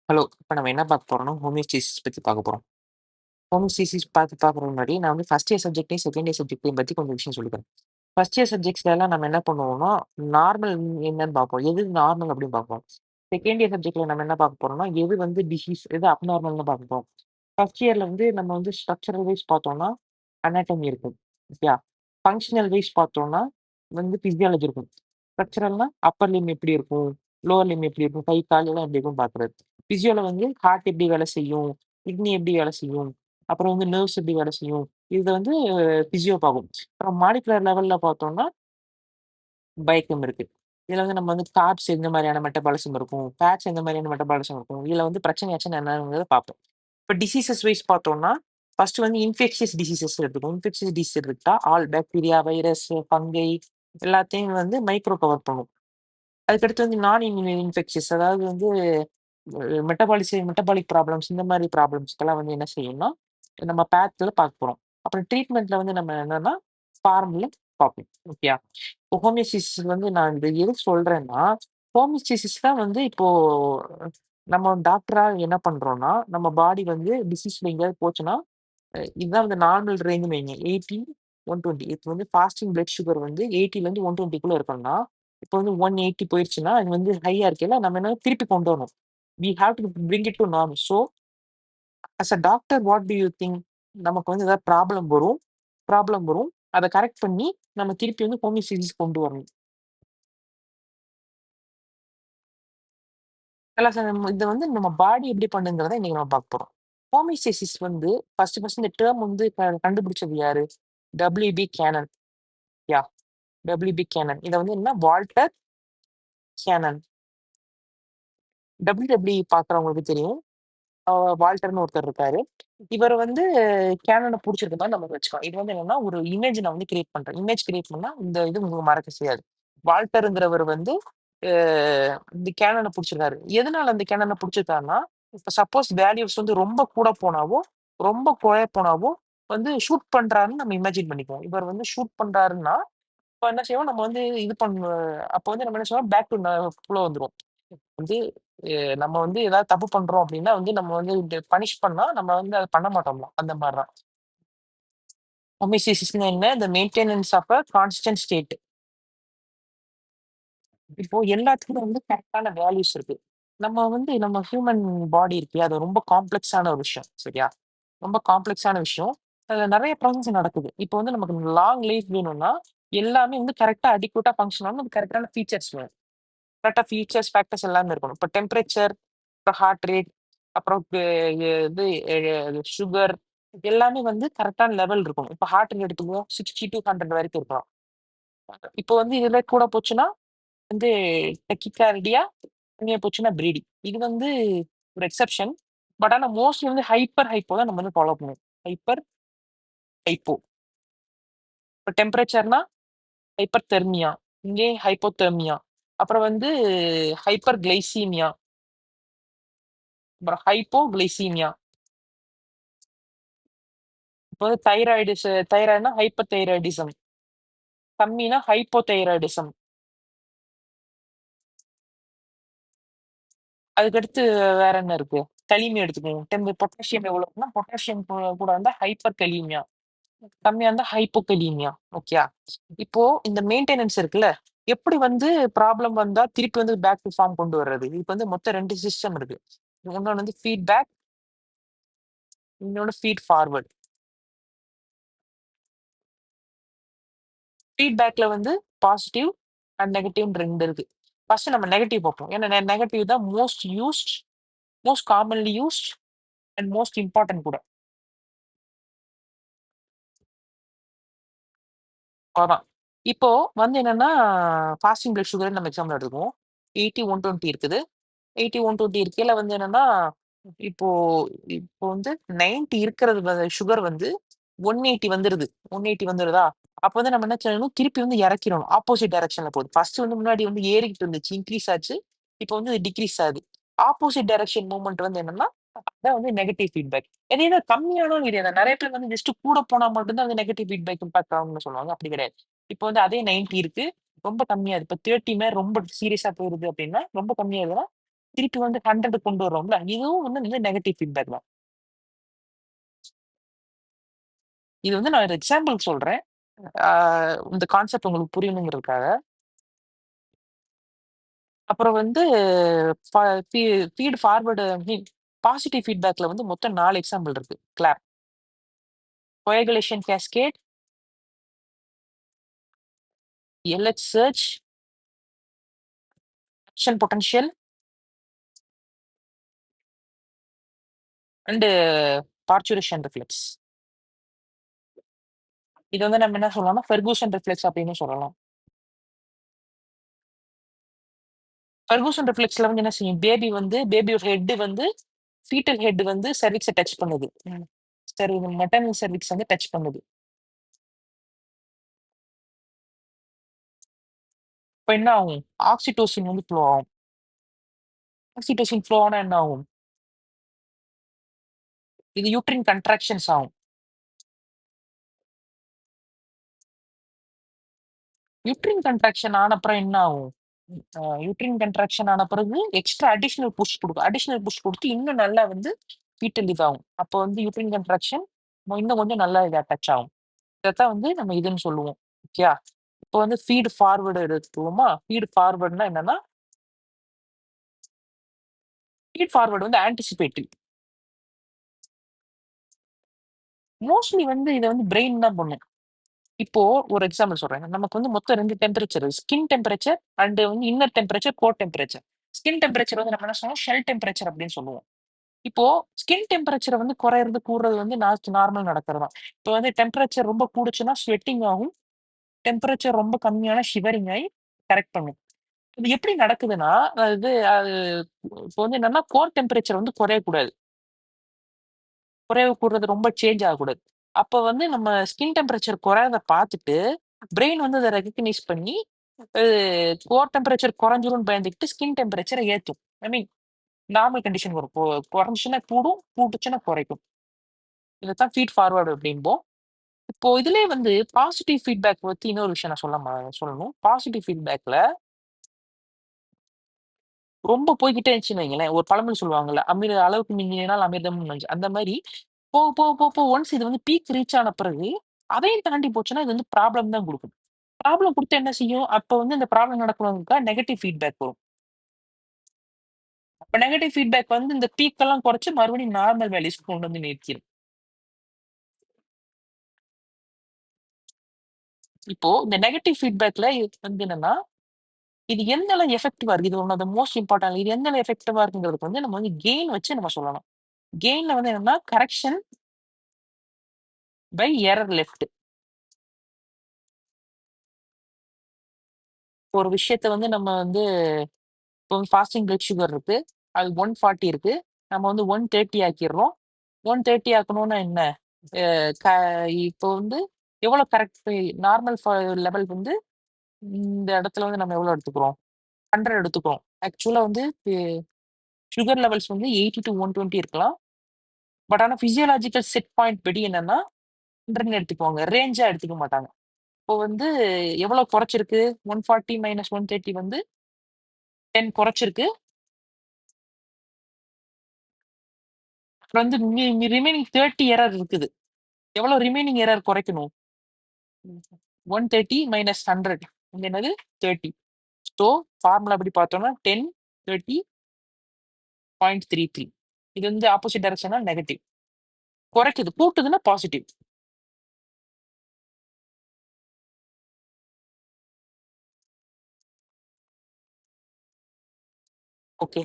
Hello. இப்ப நம்ம என்ன பார்க்க போறோம்னா, ஹோமியோஸ்டேசிஸ் பத்தி பார்க்க போறோம். ஹோமியோஸ்டேசிஸ் பார்க்கறதுக்கு முன்னாடி, நான் வந்து ஃபர்ஸ்ட் இயர் சப்ஜெக்ட்டையும், செகண்ட் இயர் சப்ஜெக்ட்டையும் பத்தி கொஞ்சம் விஷயம் சொல்லிக்கிறேன். ஃபர்ஸ்ட் இயர் சப்ஜெக்ட்ஸ்லலாம் நம்ம என்ன பண்ணுவோம்னா, நார்மல் என்னன்னு பார்ப்போம். எது நார்மல் அப்படின்னு பார்ப்போம். செகண்ட் இயர் சப்ஜெக்ட்ல நம்ம என்ன பார்க்க போறோம்னா, எது வந்து டிசீஸ், எது அப்நார்மல்னு பார்க்க போறோம். ஃபர்ஸ்ட் இயர்ல வந்து நம்ம வந்து ஸ்ட்ரக்சரல் வைஸ் பார்த்தோம்னா, அனாட்டமி இருக்கும். ஓகேயா? ஃபங்ஷனல் வைஸ் பார்த்தோம்னா, வந்து பிசியாலஜி இருக்கும். ஸ்ட்ரக்சரல்னா அப்பர் லிம் எப்படி இருக்கும்? லோவர் லிம் எப்படி இருக்கும்? கை, கால் எல்லாம் எப்படி இருக்கும்னு பார்க்குறது. பிசியோல வந்து ஹார்ட் எப்படி வேலை செய்யும்? கிட்னி எப்படி வேலை செய்யும்? அப்புறம் வந்து நர்வ்ஸ் எப்படி வேலை செய்யும்? இத வந்து பிசியோ பார்க்கும். அப்புறம் மாலிகுலர் லெவல்ல பார்த்தோம்னா, பயோகெம் இருக்கு. இதுல வந்து நம்ம வந்து கார்ப்ஸ் எந்த மாதிரியான மெட்டபாலிசம் இருக்கும்? ஃபேட்ஸ் எந்த மாதிரியான மெட்டபாலிசம் இருக்கும்? இதுல வந்து பிரச்சனையாச்சுன்னா என்னங்கிறத பார்ப்போம். இப்ப டிசீசஸ் வைஸ் பார்த்தோம்னா, ஃபர்ஸ்ட் வந்து இன்ஃபெக்ஷியஸ் டிசீசஸ் எடுத்துக்குவோம். இன்ஃபெக்ஷியஸ் டிசீஸ் எடுத்துக்கிட்டா, ஆல் பாக்டீரியா, வைரஸ், ஃபங்கை எல்லாத்தையும் வந்து மைக்ரோ கவர் பண்ணும். அதுக்கடுத்து வந்து நான் இன்ஃபெக்ஷியஸ் அதாவது வந்து மெட்டபாலிக் ப்ராப்ளம்ஸ் இந்த மாரி ப்ராப்ளம்ஸ்க்கெல்லாம் வந்து என்ன செய்யும்னா, நம்ம பேத்ல பார்க்க போறோம். அப்புறம் ட்ரீட்மெண்ட்ல வந்து நம்ம என்னன்னா, ஃபார்முலா பார்ப்போம். ஓகேயா? இப்போ ஹோமியோஸ்டேசிஸ் வந்து நான் இது எதுக்கு சொல்றேன்னா, ஹோமியோஸ்டேசிஸ் தான் வந்து இப்போ நம்ம டாக்டரா என்ன பண்றோம்னா, நம்ம பாடி வந்து டிசீஸ்ல எங்கேயாவது போச்சுன்னா, இதுதான் வந்து நார்மல் ரேஞ்சுன்னு வைங்க. 80, 120 இப்போ வந்து ஃபாஸ்டிங் பிளட் சுகர் வந்து 80லேருந்து 120க்குள்ள இருக்கணும்னா, இப்போ வந்து 180 போயிருச்சுன்னா, அது வந்து ஹையா இருக்கையில நம்ம என்ன திருப்பி கொண்டு வரணும். We have to bring it to normal. So, as a doctor what do you think? நமக்கு வந்து ஏதாவது ப்ராப்ளம் வரும். அத கரெக்ட் பண்ணி, நம்ம திருப்பி வந்து ஹோமியோஸ்டேசிஸ் கொண்டு வரணும். இத வந்து நம்ம பாடி எப்படி பண்ணுங்கிறத இன்னைக்கு நம்ம பார்க்க போறோம். ஹோமியோஸ்டேசிஸ் வந்து ஃபர்ஸ்ட் இந்த டெர்ம் வந்து கண்டுபிடிச்சது யாரு? WB Cannon. Yeah! WB Cannon. இத வந்து என்னன்னா வால்டர் கேனன். WWE பார்க்குறவங்களுக்கு தெரியும். அ வால்டர்ன்னு ஒருத்தர் இருக்காரு. இவரு வந்து கேனன புடிச்சிருக்க மாரி நம்ம வச்சுக்கலாம். இது வந்து என்னன்னா, ஒரு இமேஜ் நான் வந்து கிரியேட் பண்றேன். இமேஜ் கிரியேட் பண்ணா, இந்த இது உங்களுக்கு மறக்க செய்யாது. வால்டர்ங்கிறவரு வந்து அ இந்த கேனன புடிச்சிருக்காரு. எதனால அந்த கேனன புடிச்சிருக்காருன்னா, இப்ப சப்போஸ் வேல்யூஸ் வந்து ரொம்ப கூட போனாவோ, ரொம்ப குறைய போனாவோ வந்து ஷூட் பண்றாருன்னு நம்ம இமேஜின் பண்ணிக்குவோம். இவர் வந்து ஷூட் பண்றாருன்னா, அப்ப என்ன செய்வோம், நம்ம வந்து இது அப்ப வந்து நம்ம என்ன செய்வோம், பேக் டூ ஃப்ளோ வந்துருவோம். வந்து எ நம்ம வந்து ஏதாவது தப்பு பண்றோம் அப்டின்னா வந்து நம்ம வந்து பனிஷ் பண்ணா, நம்ம வந்து அத பண்ண மாட்டோம்லாம். அந்த மாரி தான். ஹோமியோஸ்டேசிஸ்னா என்ன? The maintenance of a constant state. இப்போ எல்லாத்துக்குமே வந்து கரெக்ட்டான வேல்யூஸ் இருக்கு. நம்ம வந்து நம்ம ஹியூமன் பாடி இருக்குல்ல, அது ரொம்ப காம்ப்ளக்ஸான ஒரு விஷயம். சரியா? ரொம்ப காம்ப்ளக்ஸான விஷயம். அதுல நெறைய ப்ராசஸ் நடக்குது. இப்போ வந்து நமக்கு லாங் லைஃப் வேணும்னா, எல்லாமே வந்து கரெக்ட்டா அடிக்யூட்டா ஃபங்ஷன் ஆகணும். அது கரெக்ட்டான ஃபீச்சர்ஸ் வேணும். கரெக்ட்டா ஃபீச்சர்ஸ், ஃபேக்டர்ஸ் எல்லாமே இருக்கணும். இப்ப டெம்பரேச்சர், அப்புறம் ஹார்ட் ரேட், அப்புறம் இது சுகர் எல்லாமே வந்து கரெக்ட்டான லெவல் இருக்கணும். இப்ப ஹார்ட் ரேட் எடுத்துக்குவோம் 60 டூ 100 வரைக்கும் இருக்கலாம். இப்போ வந்து இதுல கூட போச்சுன்னா வந்து டெக்கிகார்டியா, கம்மியா போச்சுன்னா ப்ரீடிங். இது வந்து ஒரு எக்செப்ஷன். பட் ஆனா மோஸ்ட்லி வந்து ஹைப்போ தான் நம்ம வந்து ஃபாலோ பண்ணுவோம். Hyper, hypo. இப்ப டெம்பரேச்சர்னா ஹைப்பர் தெர்மியா, இங்கேயும் ஹைப்போதெர்மியா. அப்புறம் வந்து ஹைப்பர் கிளைசீமியா, அப்புறம் ஹைப்போகிளைசீமியா. இப்போ வந்து தைராய்டுனா ஹைப்பர் தைராய்டிசம். கம்மினா ஹைப்போதைராய்டிசம். அதுக்கடுத்து வேற என்ன இருக்கு? கலீமியா எடுத்துக்குவோம். பொட்டாசியம் எவ்வளோ இருக்குன்னா, பொட்டாசியம் கூட இருந்தா ஹைப்பர் கலீமியா. கம்மியா இருந்தா ஹைப்போகலீமியா. ஓகேயா? இப்போ இந்த மெயின்டெனன்ஸ் இருக்குல்ல, எப்படி வந்து ப்ராப்ளம் வந்தா திருப்பி வந்து பேக் டூ ஃபார்ம் கொண்டு வர்றது? இதுக்கு வந்து மொத்தம் 2 சிஸ்டம் இருக்கு. இன்னொன்னு வந்து ஃபீட்பேக், இன்னொன்னு ஃபீட் ஃபார்வர்ட். ஃபீட்பேக்ல வந்து பாசிட்டிவ் அண்ட் நெகட்டிவ்னு 2 இருக்கு. ஃபர்ஸ்ட் நம்ம நெகட்டிவ் பார்ப்போம். ஏன்னா நெகட்டிவ் தான் most commonly used and most important கூட. அதான். இப்போ வந்து என்னன்னா, ஃபாஸ்டிங் பிளட் சுகர்ன்னு நம்ம எக்ஸாம்பிள் எடுத்துக்குவோம். 80, 120 இருக்குது. 80, 120 இருக்கையில வந்து என்னன்னா, இப்போ இப்போ வந்து 90 இருக்கிறது சுகர் வந்து 180 வந்துருது. 180 வந்துருதா? அப்ப வந்து நம்ம என்ன செய்யணும், திருப்பி வந்து இறக்கிரணும். ஆப்போசிட் டைரக்ஷன்ல போகுது. ஃபர்ஸ்ட் வந்து முன்னாடி வந்து ஏறிக்கிட்டு இருந்துச்சு. இன்கிரீஸ் ஆச்சு. இப்போ வந்து டிக்ரீஸ் ஆகுது. ஆப்போசிட் டைரக்ஷன் மூவ்மெண்ட் வந்து என்னன்னா, அதான் வந்து நெகட்டிவ் ஃபீட்பேக். இது கம்மியானாலும் கிடையாது. நெறைய பேர் வந்து ஜஸ்ட் கூட போனா மட்டும் தான் வந்து நெகட்டிவ் ஃபீட்பேக் இம்பாக்ட் ஆகும்னு சொல்லுவாங்க. அப்படி கிடையாது. இப்போ வந்து அதே 90 இருக்கு. ரொம்ப கம்மியா இருக்கு. இப்ப 30 மேல ரொம்ப சீரியஸா போயிருது அப்படின்னா, ரொம்ப கம்மியா இருக்குன்னா திருப்பி வந்து 100 கொண்டு வர்றோம்ல, இதுவும் வந்து நெகட்டிவ் ஃபீட்பேக் தான். இது வந்து நான் ஒரு எக்ஸாம்பிள் சொல்றேன். ஆ இந்த கான்செப்ட் உங்களுக்கு புரியணுங்கிறதுக்காக. அப்புறம் வந்து ஃப ஃபீ ஃபீட் ஃபார்வர்டு மீன் பாசிட்டிவ் ஃபீட்பேக்ல வந்து மொத்தம் 4 எக்ஸாம்பிள் இருக்கு. கிளாப், coagulation cascade, LH surge, action potential and parturition reflex. இது வந்து நம்ம என்ன சொல்லலாம்னா, ஃபெர்கூசன் ரிஃப்ளெக்ஸ் அப்படின்னு சொல்லலாம். ஃபெர்கூசன் ரிஃப்ளெக்ஸ்ல வந்து என்ன செய்யும்? பேபியோட ஹெட் வந்து ஃபீட்டல் ஹெட் வந்து செர்விக்ஸ டச் பண்ணுது. சரி மெட்டர்னல் செர்விக்ஸ் வந்து டச் பண்ணுது. அப்ப என்ன ஆகும்? ஆக்ஸிடோசின் வந்து ஃப்ளோ ஆகும். ஆக்ஸிடோசின் ஃப்ளோ ஆனா என்ன ஆகும்? இது யூட்ரின் கன்ட்ராக்ஷன்ஸ் ஆகும். யூட்ரின் கன்ட்ராக்ஷன் ஆன அப்புறம் என்ன ஆகும்? யூட்ரின் கன்ட்ராக்ஷன் ஆன பிறகு எக்ஸ்ட்ரா அடிஷனல் புஷ் குடுக்கும். அடிஷனல் புஷ் குடுத்து இன்னும் நல்லா வந்து ஃபீட்டல் இதாகும். அப்போ வந்து யூட்ரின் கன்ட்ராக்ஷன் இன்னும் கொஞ்சம் நல்லா இது அட்டாச் ஆகும். இதத்தான் வந்து நம்ம இதுன்னு சொல்லுவோம். ஓகேயா? இப்போ வந்து ஃபீட் ஃபார்வர்ட் எடுத்துக்குவோமா? ஃபீட் ஃபார்வர்ட்னா என்னன்னா, ஃபீட் ஃபார்வர்ட் வந்து ஆன்டிசிபேட்டரி. மோஸ்ட்லி வந்து இத வந்து பிரெயின் தான் பண்ணும். இப்போ ஒரு எக்ஸாம்பிள் சொல்றேன். நமக்கு வந்து மொத்தம் 2 டெம்பரேச்சர் ஸ்கின் டெம்பரேச்சர் அண்ட் வந்து inner temperature, core temperature. Skin temperature வந்து நம்ம என்ன சொல்லுவோம்? ஷெல் டெம்பரேச்சர் அப்படின்னு சொல்லுவோம். இப்போ ஸ்கின் டெம்பரேச்சர் வந்து குறையறது, கூடுறது வந்து நார்மல் நடக்கிறது தான். இப்போ வந்து டெம்பரேச்சர் ரொம்ப கூடுச்சுன்னா ஸ்வெட்டிங் ஆகும். டெம்பரேச்சர் ரொம்ப கம்மியானா ஷிவரிங் ஆயி கரெக்ட் பண்ணும். இது எப்படி நடக்குதுன்னா, அது இப்போ வந்து என்னன்னா, கோர் டெம்பரேச்சர் வந்து குறையக்கூடாது. குறைவு கூடுறது ரொம்ப சேஞ்ச் ஆகக்கூடாது. அப்ப வந்து நம்ம ஸ்கின் டெம்பரேச்சர் குறையறத பார்த்துட்டு, பிரெயின் வந்து அத ரெகக்னைஸ் பண்ணி, அ கோர் டெம்பரேச்சர் குறைஞ்சிரும்னு பயந்துகிட்டு ஸ்கின் டெம்பரேச்சர ஏத்தும். ஐ மீன் நார்மல் கண்டிஷன் வரும். குறைஞ்சுச்சுன்னா கூடும், கூட்டுச்சுன்னா குறைக்கும். இதத்தான் ஃபீட் ஃபார்வர்ட் அப்படிம்போம். இப்போ இதிலயே வந்து பாசிட்டிவ் ஃபீட்பேக் பத்தி இன்னொரு விஷயம் நான் சொல்லணும். பாசிட்டிவ் ஃபீட்பேக்ல ரொம்ப போய்க்கிட்டே இருந்துச்சுன்னு வைங்களேன், ஒரு பழமொழி சொல்லுவாங்கல்ல, அளவுக்கு மிஞ்சினால் அமிர்தமும் நஞ்சு. அந்த மாரி போக, போக, போக, போக ஒன்ஸ் இது வந்து பீக் ரீச் ஆன பிறகு, அதையும் தாண்டி போச்சுன்னா, இது வந்து ப்ராப்ளம் தான் குடுக்கும். ப்ராப்ளம் குடுத்தா என்ன செய்யும்? அப்ப வந்து இந்த ப்ராப்ளம் நடக்கிறவங்களுக்கா நெகட்டிவ் ஃபீட்பேக் வரும். அப்ப நெகட்டிவ் ஃபீட்பேக் வந்து இந்த பீக் எல்லாம் குறைச்சு மறுபடியும் நார்மல் வேல்யூஸ்க்கு கொண்டு வந்து நிறுத்திரும். இப்போ இந்த நெகட்டிவ் ஃபீட்பேக்ல வந்து என்னன்னா, இது எந்த அளவு எஃபெக்டிவா இருக்கு? இது one of the most important. இது எந்த அளவு எஃபெக்டிவா இருக்குங்கிறதுக்கு வந்து நம்ம வந்து கெயின் வச்சு நம்ம சொல்லலாம். கெயின்ல வந்து என்னன்னா, கரெக்ஷன் பை எரர் லெஃப்ட். ஒரு விஷயத்த வந்து நம்ம வந்து இப்போ ஃபாஸ்டிங் பிளட் சுகர் இருக்கு. அது 140 இருக்கு. நம்ம வந்து 130 ஆக்கிர்றோம். 130 ஆக்கணும்னா என்ன? அ க இப்போ வந்து எவ்வளோ கரெக்ட் நார்மல் லெவல் வந்து இந்த இடத்துல வந்து நம்ம எவ்வளோ எடுத்துக்கிறோம்? 100 எடுத்துக்கிறோம். ஆக்சுவலா வந்து சுகர் லெவல்ஸ் வந்து 80 டூ 120 இருக்கலாம். பட் ஆனா பிசியோலாஜிக்கல் செட் பாயிண்ட் படி என்னன்னா 100ன்னு எடுத்துக்குவாங்க. ரேஞ்சா எடுத்துக்க மாட்டாங்க. இப்போ வந்து எவ்வளோ குறைச்சிருக்கு? 140 மைனஸ் 130 வந்து 10 குறைச்சிருக்கு. அப்புறம் வந்து ரிமைனிங் 30 எரர் இருக்குது. எவ்வளோ ரிமைனிங் எரர் குறைக்கணும்? 130 மைனஸ் 100 இங்க என்னது 30. ஸோ ஃபார்முலா படி பார்த்தோம்னா 10, 30, 0.33. இது வந்து ஆப்போசிட் டைரக்ஷன்னா நெகட்டிவ். குறைக்குது. கூட்டுதுன்னா பாசிட்டிவ். ஓகே.